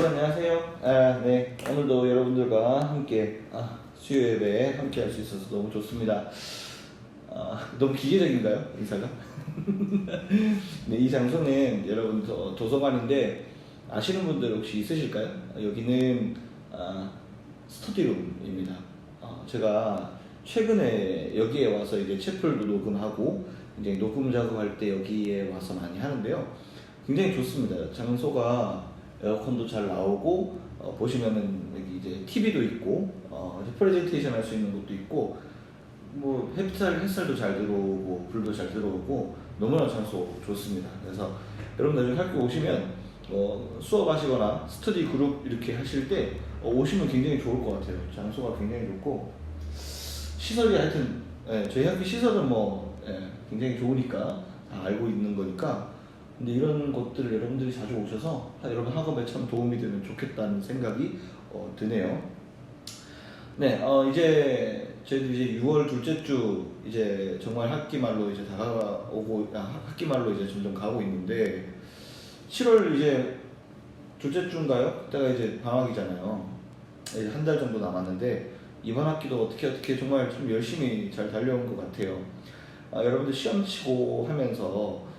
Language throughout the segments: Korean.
여러분 안녕하세요. 네, 오늘도 여러분들과 함께 수요 예배에 함께 할 수 있어서 너무 좋습니다. 너무 기계적인가요? 인사가? 네, 이 장소는 여러분 도서관인데 아시는 분들 혹시 있으실까요? 여기는 스터디룸입니다. 제가 최근에 여기에 와서 이제 채플도 녹음하고 이제 녹음 작업할 때 여기에 와서 많이 하는데요. 굉장히 좋습니다. 장소가 에어컨도 잘 나오고 보시면은 여기 이제 TV도 있고 프레젠테이션 할 수 있는 것도 있고 뭐 햇살도 잘 들어오고 불도 잘 들어오고 너무나 장소 좋습니다. 그래서 여러분 나중에 학교 오시면 수업하시거나 스터디 그룹 이렇게 하실 때 오시면 굉장히 좋을 것 같아요. 장소가 굉장히 좋고 시설이 하여튼 저희 학교 시설은 굉장히 좋으니까 다 알고 있는 거니까. 근데 이런 것들을 여러분들이 자주 오셔서 여러분 학업에 참 도움이 되면 좋겠다는 생각이 드네요. 네, 이제 저희도 이제 6월 둘째 주 이제 정말 학기 말로 이제 다가오고 학기 말로 이제 점점 가고 있는데 7월 이제 둘째 주인가요? 그때가 이제 방학이잖아요. 이제 한 달 정도 남았는데 이번 학기도 어떻게 정말 좀 열심히 잘 달려온 것 같아요. 여러분들 시험 치고 하면서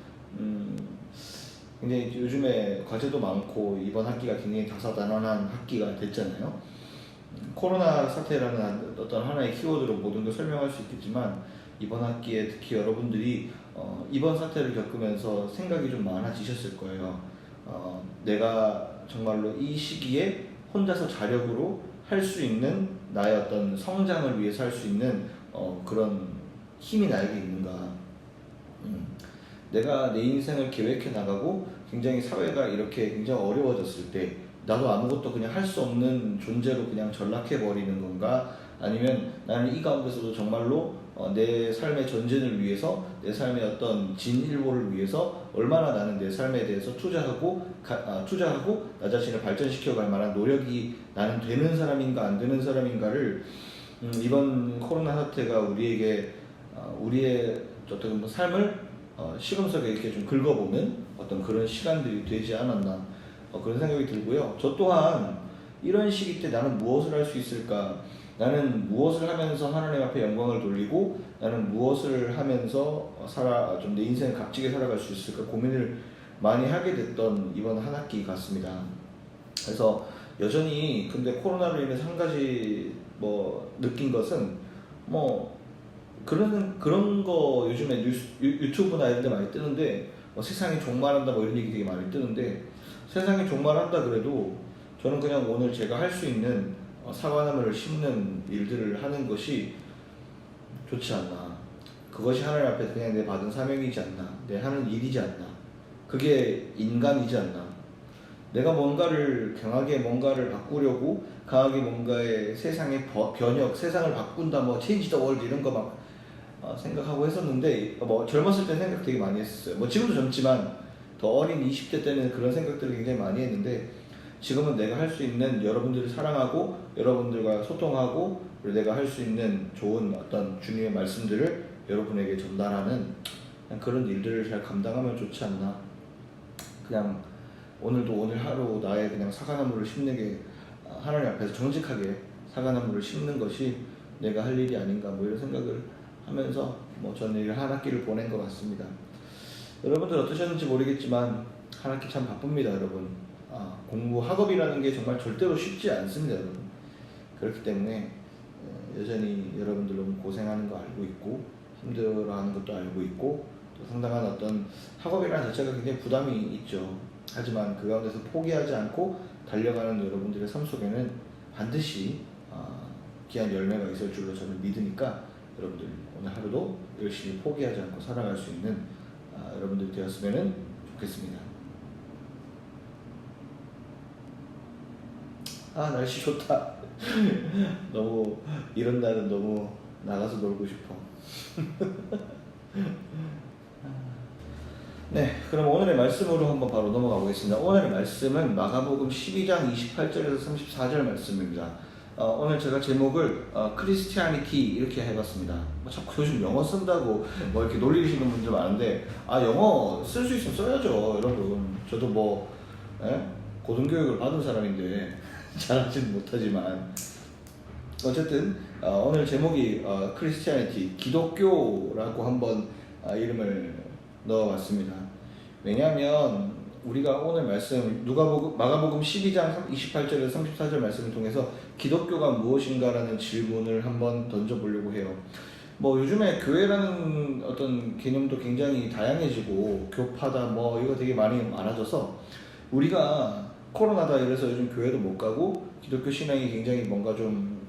굉장히 요즘에 과제도 많고 이번 학기가 굉장히 다사다난한 학기가 됐잖아요. 코로나 사태라는 어떤 하나의 키워드로 모든 걸 설명할 수 있겠지만 이번 학기에 특히 여러분들이 이번 사태를 겪으면서 생각이 좀 많아지셨을 거예요. 내가 정말로 이 시기에 혼자서 자력으로 할 수 있는 나의 어떤 성장을 위해서 할 수 있는 그런 힘이 나에게 있는가. 내가 내 인생을 계획해 나가고 굉장히 사회가 이렇게 굉장히 어려워졌을 때 나도 아무것도 그냥 할 수 없는 존재로 그냥 전락해 버리는 건가, 아니면 나는 이 가운데서도 정말로 내 삶의 전진을 위해서 내 삶의 어떤 진일보를 위해서 얼마나 나는 내 삶에 대해서 투자하고 나 자신을 발전시켜 갈 만한 노력이 나는 되는 사람인가 안 되는 사람인가를 이번 코로나 사태가 우리에게 우리의 어떤 삶을 시금석에 이렇게 좀 긁어보는 어떤 그런 시간들이 되지 않았나 그런 생각이 들고요. 저 또한 이런 시기 때 나는 무엇을 할 수 있을까, 나는 무엇을 하면서 하나님 앞에 영광을 돌리고 나는 무엇을 하면서 좀 내 인생을 값지게 살아갈 수 있을까 고민을 많이 하게 됐던 이번 한 학기 같습니다. 그래서 여전히 근데 코로나로 인해서 한 가지 느낀 것은 그런 거 요즘에 유튜브나 이런 데 많이 뜨는데 세상이 종말한다 이런 얘기 되게 많이 뜨는데, 세상이 종말한다 그래도 저는 그냥 오늘 제가 할 수 있는 사과나무를 심는 일들을 하는 것이 좋지 않나. 그것이 하나님 앞에 그냥 내 받은 사명이지 않나, 내 하는 일이지 않나, 그게 인간이지 않나. 내가 강하게 뭔가를 바꾸려고 강하게 뭔가의 세상의 변혁, 세상을 바꾼다 change the world 이런 거 막 생각하고 했었는데 젊었을 때 생각 되게 많이 했었어요. 지금도 젊지만 더 어린 20대 때는 그런 생각들을 굉장히 많이 했는데 지금은 내가 할 수 있는, 여러분들을 사랑하고 여러분들과 소통하고 그리고 내가 할 수 있는 좋은 어떤 주님의 말씀들을 여러분에게 전달하는 그런 일들을 잘 감당하면 좋지 않나. 그냥 오늘 하루 나의 그냥 사과나무를 심는 게 하나님 앞에서 정직하게 사과나무를 심는 것이 내가 할 일이 아닌가 이런 생각을 하면서 저는 한 학기를 보낸 것 같습니다. 여러분들 어떠셨는지 모르겠지만 한 학기 참 바쁩니다, 여러분. 학업이라는 게 정말 절대로 쉽지 않습니다, 여러분. 그렇기 때문에 여전히 여러분들 너무 고생하는 거 알고 있고 힘들어하는 것도 알고 있고 또 상당한 어떤 학업이라는 자체가 굉장히 부담이 있죠. 하지만 그 가운데서 포기하지 않고 달려가는 여러분들의 삶 속에는 반드시 귀한 열매가 있을 줄로 저는 믿으니까 여러분들 오늘 하루도 열심히 포기하지 않고 살아갈 수 있는 여러분들 되었으면 좋겠습니다. 날씨 좋다. 너무 이런 날은 너무 나가서 놀고 싶어. 네, 그럼 오늘의 말씀으로 한번 바로 넘어가 보겠습니다. 오늘의 말씀은 마가복음 12장 28절에서 34절 말씀입니다. 오늘 제가 제목을 크리스티아니티 이렇게 해봤습니다. 자꾸 요즘 영어 쓴다고 이렇게 놀리시는 분들 많은데 영어 쓸 수 있으면 써야죠, 여러분. 저도 고등교육을 받은 사람인데 잘하지는 못하지만 어쨌든 오늘 제목이 크리스티아니티 기독교라고 한번 이름을 넣어봤습니다. 왜냐하면 우리가 오늘 말씀 마가복음 12장 28절에서 34절 말씀을 통해서 기독교가 무엇인가라는 질문을 한번 던져보려고 해요. 뭐 요즘에 교회라는 어떤 개념도 굉장히 다양해지고 교파다 뭐 이거 되게 많아져서 우리가 코로나다 이래서 요즘 교회도 못 가고 기독교 신앙이 굉장히 뭔가 좀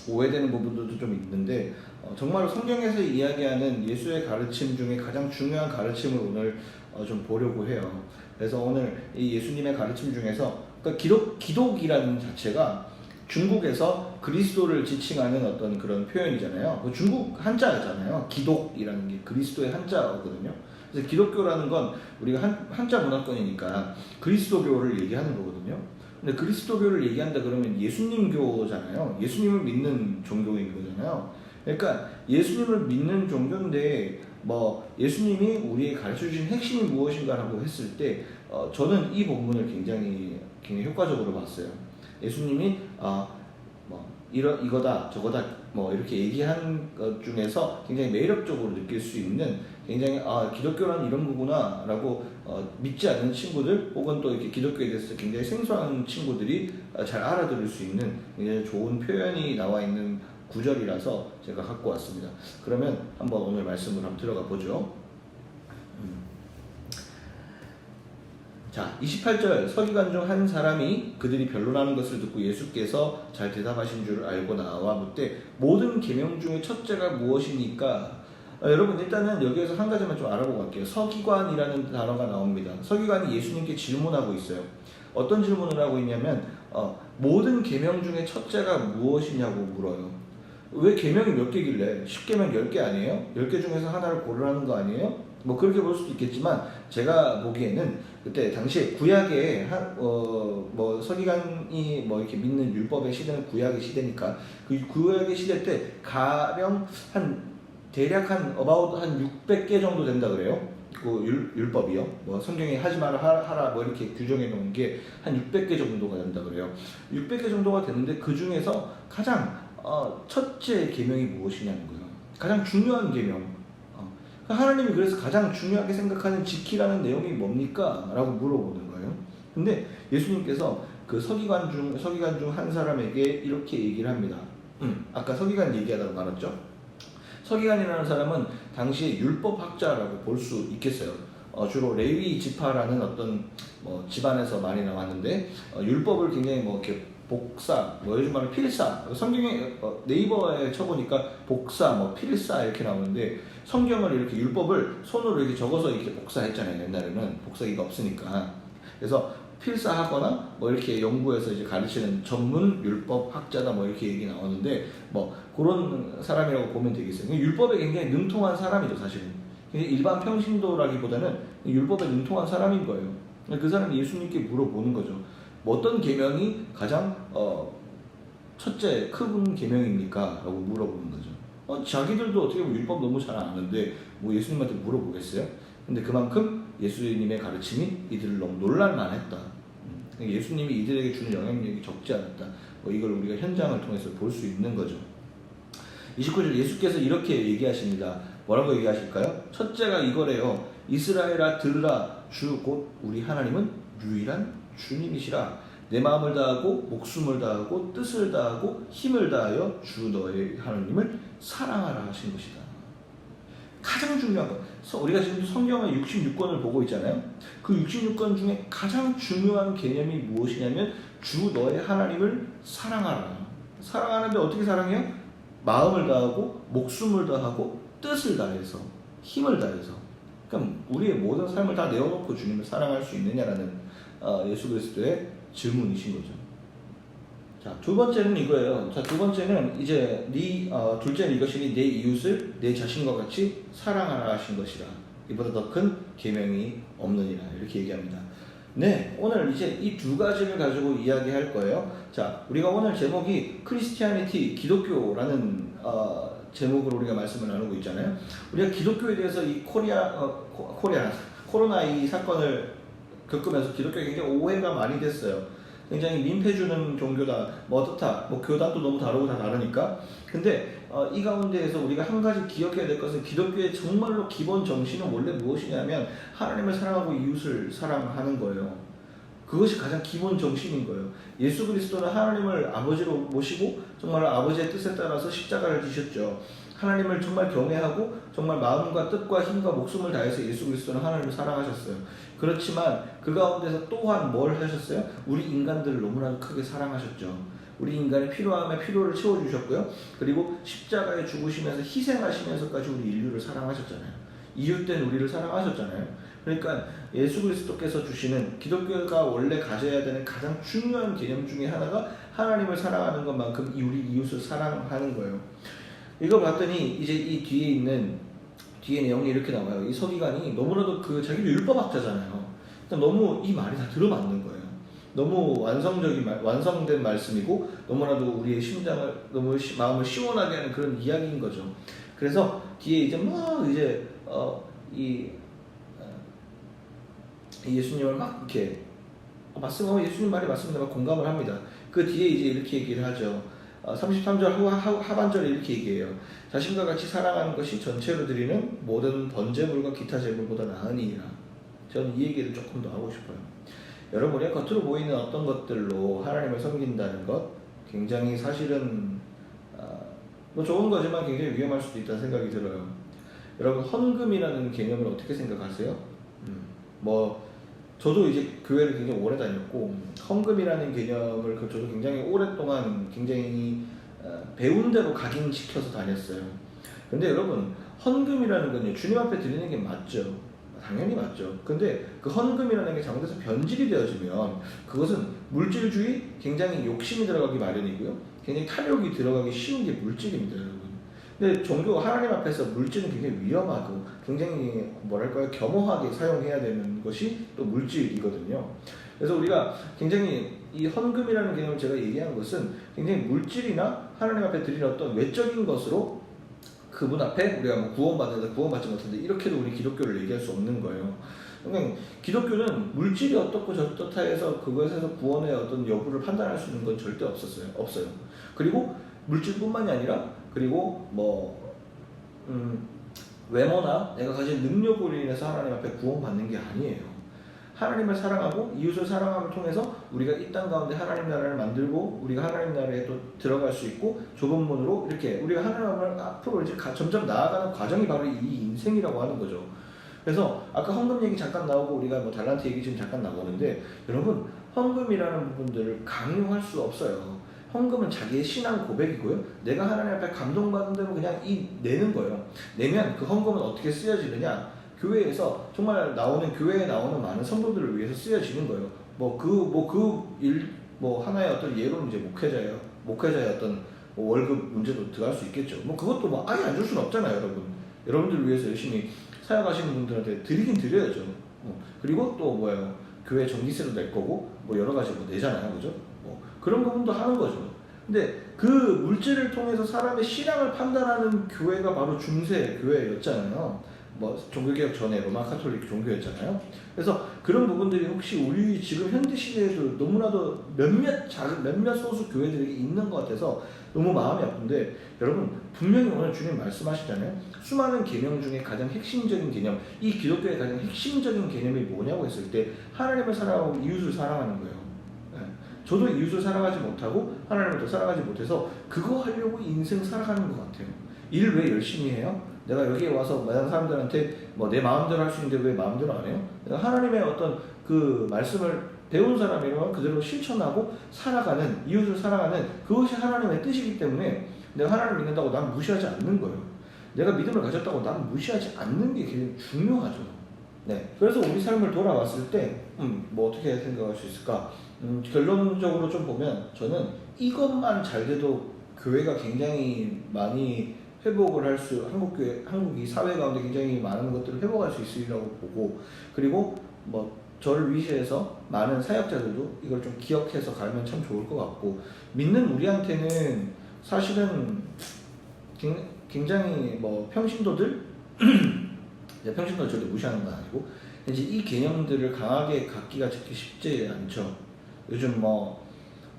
오해되는 부분들도 좀 있는데 정말 성경에서 이야기하는 예수의 가르침 중에 가장 중요한 가르침을 오늘 좀 보려고 해요. 그래서 오늘 이 예수님의 가르침 중에서 그러니까 기독이라는 자체가 중국에서 그리스도를 지칭하는 어떤 그런 표현이잖아요. 그 중국 한자잖아요. 기독이라는 게 그리스도의 한자거든요. 그래서 기독교라는 건 우리가 한자 문화권이니까 그리스도교를 얘기하는 거거든요. 근데 그리스도교를 얘기한다 그러면 예수님교잖아요. 예수님을 믿는 종교인 거잖아요. 그러니까 예수님을 믿는 종교인데 뭐 예수님이 우리에 가르쳐주신 핵심이 무엇인가라고 했을 때 저는 이 본문을 굉장히 효과적으로 봤어요. 예수님이 뭐 이거다 저거다 뭐 이렇게 얘기한 것 중에서 굉장히 매력적으로 느낄 수 있는 굉장히 기독교란 이런 거구나 라고 믿지 않는 친구들 혹은 또 이렇게 기독교에 대해서 굉장히 생소한 친구들이 잘 알아들을 수 있는 굉장히 좋은 표현이 나와 있는 구절이라서 제가 갖고 왔습니다. 그러면 한번 오늘 말씀을 한번 들어가 보죠. 자, 28절 서기관 중 한 사람이 그들이 변론하는 것을 듣고 예수께서 잘 대답하신 줄 알고 나와 묻되 모든 계명 중에 첫째가 무엇입니까? 여러분 일단은 여기에서 한 가지만 좀 알아보고 갈게요. 서기관이라는 단어가 나옵니다. 서기관이 예수님께 질문하고 있어요. 어떤 질문을 하고 있냐면 모든 계명 중에 첫째가 무엇이냐고 물어요. 왜 계명이 몇 개길래? 10계명 10개 아니에요? 10개 중에서 하나를 고르라는 거 아니에요? 뭐 그렇게 볼 수도 있겠지만 제가 보기에는 그때 당시에 구약의 뭐 서기관이 뭐 이렇게 믿는 율법의 시대는 구약의 시대니까 그 구약의 시대 때 가령 대략 about 한 600개 정도 된다 그래요. 그 율법이요. 뭐 성경에 하지 마라 하라 뭐 이렇게 규정해 놓은 게 한 600개 정도가 된다 그래요. 600개 정도가 되는데 그 중에서 가장 첫째 계명이 무엇이냐는 거예요. 가장 중요한 계명. 하나님이 그래서 가장 중요하게 생각하는 지키라는 내용이 뭡니까? 라고 물어보는 거예요. 근데 예수님께서 그 서기관 중 한 사람에게 이렇게 얘기를 합니다. 아까 서기관 얘기하다가 말았죠? 서기관이라는 사람은 당시에 율법학자라고 볼 수 있겠어요. 주로 레위 지파라는 어떤 집안에서 많이 나왔는데 율법을 굉장히 뭐 이렇게 복사, 뭐 요즘 말로 필사, 성경에 네이버에 쳐보니까 복사, 뭐 필사 이렇게 나오는데 성경을 이렇게 율법을 손으로 이렇게 적어서 이렇게 복사했잖아요. 옛날에는 복사기가 없으니까. 그래서 필사하거나 뭐 이렇게 연구해서 이제 가르치는 전문 율법 학자다 뭐 이렇게 얘기 나오는데 뭐 그런 사람이라고 보면 되겠어요. 율법에 굉장히 능통한 사람이죠, 사실은. 일반 평신도라기보다는 율법에 능통한 사람인 거예요. 그 사람이 예수님께 물어보는 거죠. 뭐 어떤 계명이 가장 첫째 큰 계명입니까? 라고 물어보는 거죠. 자기들도 어떻게 보면 율법 너무 잘 아는데 뭐 예수님한테 물어보겠어요? 근데 그만큼 예수님의 가르침이 이들을 너무 놀랄만했다. 예수님이 이들에게 주는 영향력이 적지 않았다. 뭐 이걸 우리가 현장을 통해서 볼 수 있는 거죠. 29절 예수께서 이렇게 얘기하십니다. 뭐라고 얘기하실까요? 첫째가 이거래요. 이스라엘아 들으라. 주 곧 우리 하나님은 유일한 주님이시라. 내 마음을 다하고 목숨을 다하고 뜻을 다하고 힘을 다하여 주 너의 하나님을 사랑하라 하신 것이다. 가장 중요한 것. 우리가 지금 성경의 66권을 보고 있잖아요. 그 66권 중에 가장 중요한 개념이 무엇이냐면 주 너의 하나님을 사랑하라. 사랑하는데 어떻게 사랑해요? 마음을 다하고 목숨을 다하고 뜻을 다해서 힘을 다해서. 그럼 우리의 모든 삶을 다 내어놓고 주님을 사랑할 수 있느냐라는 예수 그리스도의 질문이신 거죠. 자, 두 번째는 이거예요. 자, 두 번째는 이제 둘째는 이것이니 내 이웃을 내 자신과 같이 사랑하라 하신 것이라. 이보다 더 큰 계명이 없느니라. 이렇게 얘기합니다. 네, 오늘 이제 이 두 가지를 가지고 이야기할 거예요. 자, 우리가 오늘 제목이 크리스티아니티 기독교라는 제목으로 우리가 말씀을 나누고 있잖아요. 우리가 기독교에 대해서 이 코로나 이 사건을 겪으면서 기독교에 굉장히 오해가 많이 됐어요. 굉장히 민폐 주는 종교다, 뭐 어떻다, 뭐 교단도 너무 다르고 다 다르니까. 근데 이 가운데에서 우리가 한 가지 기억해야 될 것은 기독교의 정말로 기본 정신은 원래 무엇이냐면 하나님을 사랑하고 이웃을 사랑하는 거예요. 그것이 가장 기본 정신인 거예요. 예수 그리스도는 하나님을 아버지로 모시고 정말 아버지의 뜻에 따라서 십자가를 지셨죠. 하나님을 정말 경외하고 정말 마음과 뜻과 힘과 목숨을 다해서 예수 그리스도는 하나님을 사랑하셨어요. 그렇지만 그 가운데서 또한 뭘 하셨어요? 우리 인간들을 너무나도 크게 사랑하셨죠. 우리 인간의 필요함에 필요를 채워주셨고요. 그리고 십자가에 죽으시면서 희생하시면서까지 우리 인류를 사랑하셨잖아요. 이웃된 우리를 사랑하셨잖아요. 그러니까 예수 그리스도께서 주시는 기독교가 원래 가져야 되는 가장 중요한 개념 중에 하나가 하나님을 사랑하는 것만큼 우리 이웃을 사랑하는 거예요. 이거 봤더니 이제 이 뒤에 내용이 이렇게 나와요. 이 서기관이 너무나도 자기도 율법학자잖아요. 너무 이 말이 다 들어맞는 거예요. 너무 완성된 말씀이고 너무나도 우리의 심장을 너무 마음을 시원하게 하는 그런 이야기인 거죠. 그래서 뒤에 이제 막 이제 예수님을 막 이렇게 예수님 말이 맞습니다. 막 공감을 합니다. 그 뒤에 이제 이렇게 얘기를 하죠. 33절 하반절에 이렇게 얘기해요. 자신과 같이 사랑하는 것이 전체로 드리는 모든 번제물과 기타 제물보다 나으니라. 저는 이 얘기를 조금 더 하고 싶어요. 여러분, 우리가 겉으로 보이는 어떤 것들로 하나님을 섬긴다는 것 굉장히 사실은 뭐 좋은 거지만 굉장히 위험할 수도 있다는 생각이 들어요. 여러분, 헌금이라는 개념을 어떻게 생각하세요? 저도 이제 교회를 굉장히 오래 다녔고 헌금이라는 개념을 저도 굉장히 오랫동안 굉장히 배운 대로 각인시켜서 다녔어요. 근데 여러분, 헌금이라는 건요, 주님 앞에 드리는 게 맞죠. 당연히 맞죠. 근데 그 헌금이라는 게 잘못해서 변질이 되어지면 그것은 물질주의, 굉장히 욕심이 들어가기 마련이고요. 굉장히 탐욕이 들어가기 쉬운 게 물질입니다, 여러분. 근데 종교 하나님 앞에서 물질은 굉장히 위험하고 굉장히 겸허하게 사용해야 되는 것이 또 물질이거든요. 그래서 우리가 굉장히 이 헌금이라는 개념을 제가 얘기한 것은 굉장히 물질이나 하나님 앞에 드리는 어떤 외적인 것으로 그분 앞에 우리가 뭐 구원받는다, 구원받지 못한다 이렇게도 우리 기독교를 얘기할 수 없는 거예요. 그러니까 기독교는 물질이 어떻고 저렇다 해서 그것에서 구원의 어떤 여부를 판단할 수 있는 건 절대 없어요. 그리고 물질뿐만이 아니라 그리고 외모나 내가 가진 능력으로 인해서 하나님 앞에 구원받는 게 아니에요. 하나님을 사랑하고 이웃을 사랑함을 통해서 우리가 이 땅 가운데 하나님 나라를 만들고 우리가 하나님 나라에 또 들어갈 수 있고 좁은 문으로 이렇게 우리가 하나님 앞으로 이제 점점 나아가는 과정이 바로 이 인생이라고 하는 거죠. 그래서 아까 헌금 얘기 잠깐 나오고 우리가 뭐 달란트 얘기 지금 잠깐 나오는데 여러분, 헌금이라는 부분들을 강요할 수 없어요. 헌금은 자기의 신앙 고백이고요. 내가 하나님 앞에 감동받은 대로 그냥 내는 거예요. 내면 그 헌금은 어떻게 쓰여지느냐? 교회에서 정말 교회에 나오는 많은 성도들을 위해서 쓰여지는 거예요. 하나의 어떤 예로는 이제 목회자의 어떤 월급 문제도 들어갈 수 있겠죠. 그것도 아예 안 줄 수는 없잖아요, 여러분. 여러분들을 위해서 열심히 사역하시는 분들한테 드리긴 드려야죠. 그리고 또 교회 전기세도 낼 거고, 여러 가지 내잖아요, 그죠? 그런 부분도 하는 거죠. 근데 그 물질을 통해서 사람의 신앙을 판단하는 교회가 바로 중세 교회였잖아요. 종교개혁 전에 로마 카톨릭 종교였잖아요. 그래서 그런 부분들이 혹시 우리 지금 현대 시대에도 너무나도 몇몇 소수 교회들이 있는 것 같아서 너무 마음이 아픈데, 여러분 분명히 오늘 주님 말씀하시잖아요. 수많은 계명 중에 가장 핵심적인 개념, 이 기독교의 가장 핵심적인 개념이 뭐냐고 했을 때 하나님을 사랑하고 이웃을 사랑하는 거예요. 저도 이웃을 사랑하지 못하고 하나님을 더 사랑하지 못해서 그거 하려고 인생 살아가는 것 같아요. 일 왜 열심히 해요? 내가 여기에 와서 많은 사람들한테 내 마음대로 할 수 있는데 왜 마음대로 안 해요? 내가 하나님의 어떤 그 말씀을 배운 사람이라면 그대로 실천하고 살아가는, 이웃을 사랑하는 그것이 하나님의 뜻이기 때문에 내가 하나님 믿는다고 난 무시하지 않는 거예요. 내가 믿음을 가졌다고 난 무시하지 않는 게 굉장히 중요하죠. 네. 그래서 우리 삶을 돌아왔을 때 어떻게 생각할 수 있을까? 결론적으로 좀 보면 저는 이것만 잘 돼도 교회가 굉장히 많이 회복을 한국이 사회 가운데 굉장히 많은 것들을 회복할 수 있으리라고 보고, 그리고 저를 위시해서 많은 사역자들도 이걸 좀 기억해서 가면 참 좋을 것 같고, 믿는 우리한테는 사실은 굉장히 평신도들 평신도를 절대 무시하는 건 아니고 이제 이 개념들을 강하게 갖기가 그렇게 쉽지 않죠. 요즘 뭐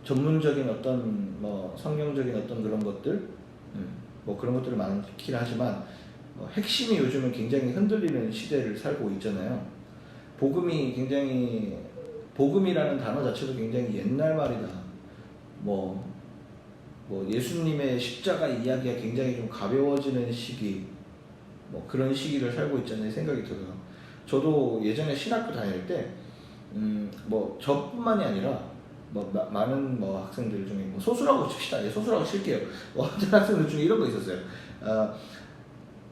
전문적인 어떤 뭐 성경적인 어떤 그런 것들, 뭐 그런 것들이 많긴 하지만 핵심이 요즘은 굉장히 흔들리는 시대를 살고 있잖아요. 복음이 굉장히 복음이라는 단어 자체도 굉장히 옛날 말이다. 뭐 예수님의 십자가 이야기가 굉장히 좀 가벼워지는 시기, 뭐 그런 시기를 살고 있잖아요. 생각이 들어요. 저도 예전에 신학교 다닐 때, 뭐 저뿐만이 아니라 많은 학생들 중에 소수라고 칩시다. 예, 소수라고 칠게요. 어떤 학생들 중에 이런 거 있었어요.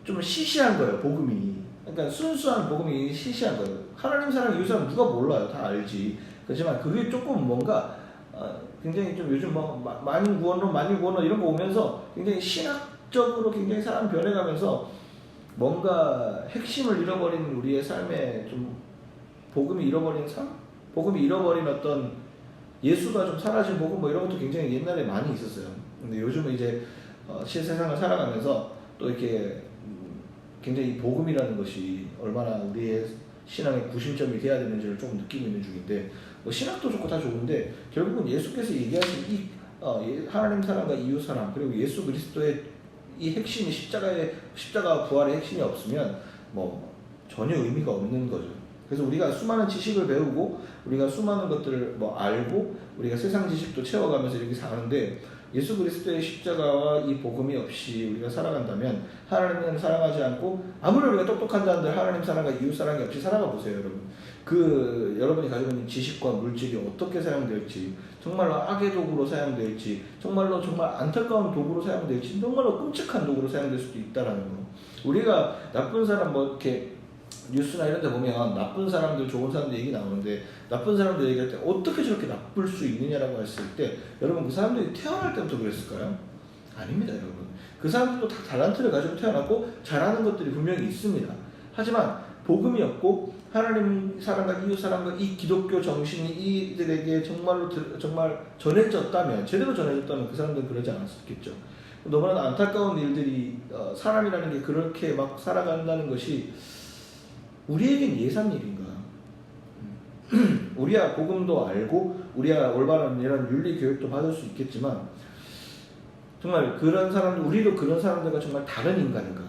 좀 시시한 거예요, 복음이. 그러니까 순수한 복음이 시시한 거예요. 하나님 사랑, 이웃 사랑 누가 몰라요, 다 알지. 그렇지만 그게 조금 뭔가 굉장히 좀 요즘 만유구원론 이런 거 오면서 굉장히 신학적으로 굉장히 사람 변해가면서 뭔가 핵심을 잃어버린 우리의 삶에 좀 복음이 잃어버린 삶? 복음이 잃어버린 어떤 예수가 좀 사라진 복음 뭐 이런 것도 굉장히 옛날에 많이 있었어요. 근데 요즘은 이제 실세상을 살아가면서 또 이렇게 굉장히 복음이라는 것이 얼마나 우리의 신앙의 구심점이 돼야 되는지를 조금 느끼고 있는 중인데, 뭐 신학도 좋고 다 좋은데 결국은 예수께서 얘기하신 이 하나님 사랑과 이웃 사랑, 그리고 예수 그리스도의 이 핵심이 십자가 부활의 핵심이 없으면 뭐 전혀 의미가 없는 거죠. 그래서 우리가 수많은 지식을 배우고 우리가 수많은 것들을 알고 우리가 세상 지식도 채워가면서 이렇게 사는데, 예수 그리스도의 십자가와 이 복음이 없이 우리가 살아간다면 하나님을 사랑하지 않고, 아무리 우리가 똑똑한 자들 하나님 사랑과 이웃 사랑이 없이 살아가 보세요, 여러분. 여러분이 가지고 있는 지식과 물질이 어떻게 사용될지, 정말로 악의 도구로 사용될지, 정말로 정말 안타까운 도구로 사용될지, 정말로 끔찍한 도구로 사용될 수도 있다라는 거. 우리가 나쁜 사람 이렇게 뉴스나 이런 데 보면 나쁜 사람들, 좋은 사람들 얘기 나오는데, 나쁜 사람들 얘기할 때 어떻게 저렇게 나쁠 수 있느냐라고 했을 때, 여러분 그 사람들이 태어날 때부터 그랬을까요? 아닙니다, 여러분. 그 사람들도 다 달란트를 가지고 태어났고 잘하는 것들이 분명히 있습니다. 하지만 복음이 없고 하나님 사랑과 이웃 사랑과 이 기독교 정신이 이들에게 정말 전해졌다면, 제대로 전해졌다면 그 사람들은 그러지 않았겠죠. 너무나 안타까운 일들이, 사람이라는 게 그렇게 막 살아간다는 것이 우리에겐 예산 일인가? 우리야 복음도 알고 우리야 올바른 이런 윤리 교육도 받을 수 있겠지만, 정말 그런 사람들, 우리도 그런 사람들과 정말 다른 인간인가?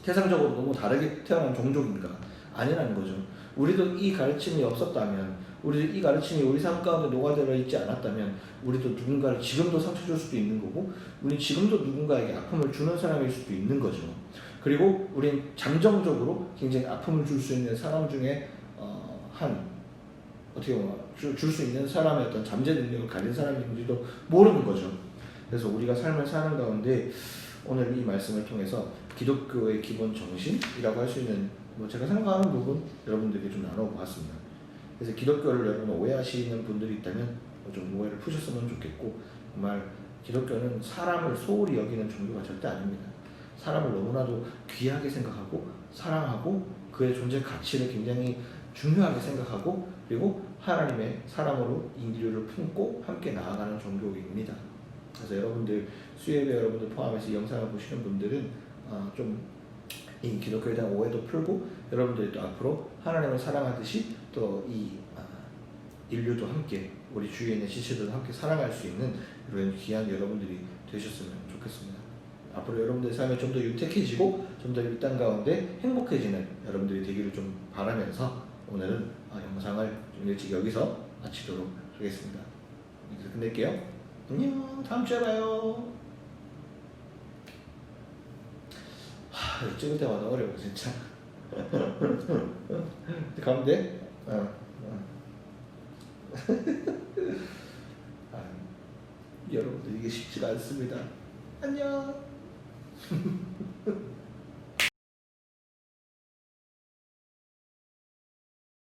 세상적으로 너무 다르게 태어난 종족인가? 아니라는 거죠. 우리도 이 가르침이 없었다면, 우리도 이 가르침이 우리 삶 가운데 녹아들어 있지 않았다면, 우리도 누군가를 지금도 상처 줄 수도 있는 거고, 우리 지금도 누군가에게 아픔을 주는 사람일 수도 있는 거죠. 그리고 우린 잠정적으로 굉장히 아픔을 줄 수 있는 사람 중에 어떻게 보면 줄 수 있는 사람의 어떤 잠재 능력을 가진 사람인지도 모르는 거죠. 그래서 우리가 삶을 사는 가운데 오늘 이 말씀을 통해서 기독교의 기본 정신이라고 할 수 있는 제가 생각하는 부분 여러분들에게 좀 나눠보았습니다. 그래서 기독교를 여러분 오해하시는 분들이 있다면 좀 오해를 푸셨으면 좋겠고, 정말 기독교는 사람을 소홀히 여기는 종교가 절대 아닙니다. 사람을 너무나도 귀하게 생각하고 사랑하고 그의 존재 가치를 굉장히 중요하게 생각하고, 그리고 하나님의 사람으로 인류를 품고 함께 나아가는 종교입니다. 그래서 여러분들, 수예배 여러분들 포함해서 이 영상을 보시는 분들은 좀 이 기독교에 대한 오해도 풀고, 여러분들이 또 앞으로 하나님을 사랑하듯이 또 이 인류도 함께, 우리 주위에 있는 지체들도 함께 사랑할 수 있는 이런 귀한 여러분들이 되셨으면 좋겠습니다. 앞으로 여러분들의 삶이 좀 더 유택해지고 좀 더 이 땅 가운데 행복해지는 여러분들이 되기를 좀 바라면서 오늘은 영상을 좀 일찍 여기서 마치도록 하겠습니다. 여기서 끝낼게요. 안녕, 다음 주에 봐요. 이거 찍을 때마다 어려워 진짜. 가운데 여러분들 이게 쉽지가 않습니다. 안녕.